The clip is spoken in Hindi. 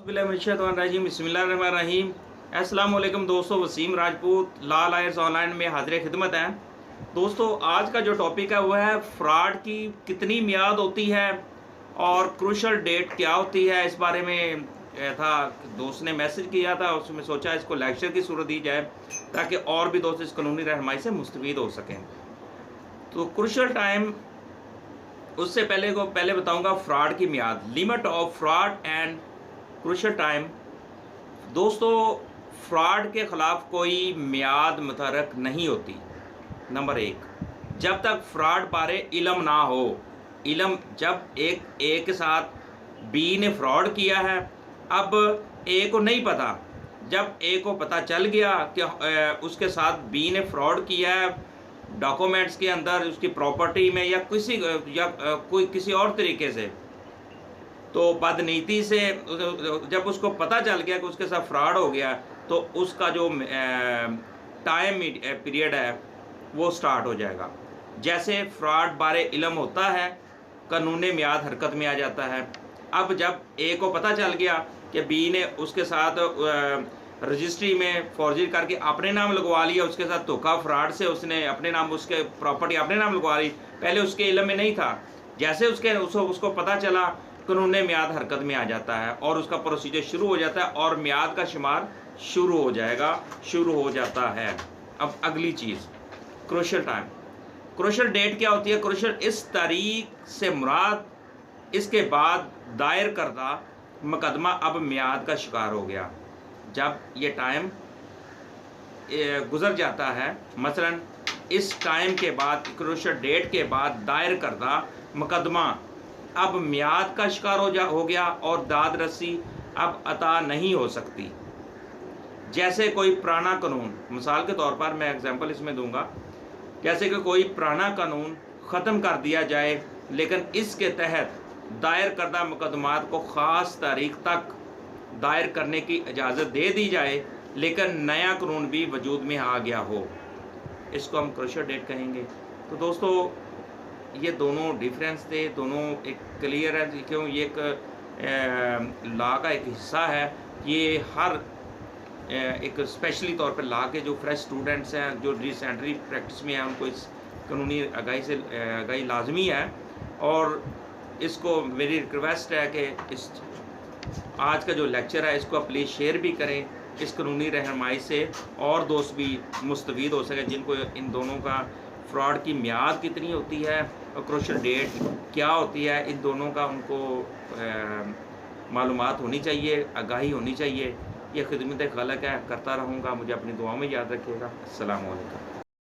बिस्मिल्लाहिर्रहमानिर्रहीम। अस्सलाम वालेकुम दोस्तों, वसीम राजपूत लाल आयर्स ऑनलाइन में हाजिर खिदमत है। दोस्तों, आज का जो टॉपिक है वो है फ्रॉड की कितनी मियाद होती है और क्रूशल डेट क्या होती है। इस बारे में था दोस्त ने मैसेज किया था, उसमें सोचा इसको लेक्चर की सूरत दी जाए ताकि और भी दोस्त इस कानूनी रहनुमाई से मुस्तफीद हो सकें। तो क्रूशल टाइम, उससे पहले बताऊंगा फ्रॉड की मियाद, limit of fraud and crucial time. दोस्तों, फ्रॉड के ख़िलाफ़ कोई मियाद मुतरक नहीं होती। नंबर एक, जब तक फ्रॉड बारे इल्म ना हो। इल्म, जब ए के साथ बी ने फ्रॉड किया है, अब ए को नहीं पता। जब ए को पता चल गया कि उसके साथ बी ने फ्रॉड किया है डॉक्यूमेंट्स के अंदर, उसकी प्रॉपर्टी में या कोई किसी और तरीके से, तो बदनीति से जब उसको पता चल गया कि उसके साथ फ्रॉड हो गया, तो उसका जो टाइम पीरियड है वो स्टार्ट हो जाएगा। जैसे फ्रॉड बारे इल्म होता है, कानूनी मियाद हरकत में आ जाता है। अब जब ए को पता चल गया कि बी ने उसके साथ रजिस्ट्री में फॉर्जरी करके अपने नाम लगवा लिया, उसके साथ धोखा फ्रॉड से उसने अपने नाम, उसके प्रॉपर्टी अपने नाम लगवा ली, पहले उसके इल्म में नहीं था। जैसे उसको पता चला, कानूनी मियाद हरकत में आ जाता है और उसका प्रोसीजर शुरू हो जाता है और मियाद का शुमार शुरू हो जाता है। अब अगली चीज़, क्रूशल टाइम। क्रूशल डेट क्या होती है? क्रूशल इस तारीख से मुराद इसके बाद दायर करदा मुकदमा अब मियाद का शिकार हो गया। जब ये टाइम गुजर जाता है, मसलन इस टाइम के बाद, क्रूशल डेट के बाद दायर करदा मुकदमा अब मियाद का शिकार हो गया और दाद रसी अब अता नहीं हो सकती। जैसे कोई पुराना कानून, मिसाल के तौर पर मैं एग्जांपल इसमें दूंगा, जैसे कि कोई पुराना कानून ख़त्म कर दिया जाए, लेकिन इसके तहत दायर करदा मुकदमात को ख़ास तारीख तक दायर करने की इजाज़त दे दी जाए, लेकिन नया कानून भी वजूद में आ गया हो, इसको हम क्रूशल डेट कहेंगे। तो दोस्तों, ये दोनों डिफरेंस थे, दोनों एक क्लियर है क्यों ये एक लॉ का एक हिस्सा है। ये हर एक स्पेशली तौर पर लॉ के जो फ्रेश स्टूडेंट्स हैं, जो रिसेंटली प्रैक्टिस में हैं, उनको इस कानूनी आगाही लाजमी है। और इसको मेरी रिक्वेस्ट है कि इस आज का जो लेक्चर है इसको आप प्लीज़ शेयर भी करें, इस कानूनी रहनुमाई से और दोस्त भी मुस्तफीद हो सके जिनको इन दोनों का फ्रॉड की मियाद कितनी होती है और क्रूशल डेट क्या होती है, इन दोनों का उनको मालूमात होनी चाहिए, आगाही होनी चाहिए। ये खिदमत खलक है, करता रहूँगा। मुझे अपनी दुआओं में याद रखिएगा। अस्सलाम वालेकुम।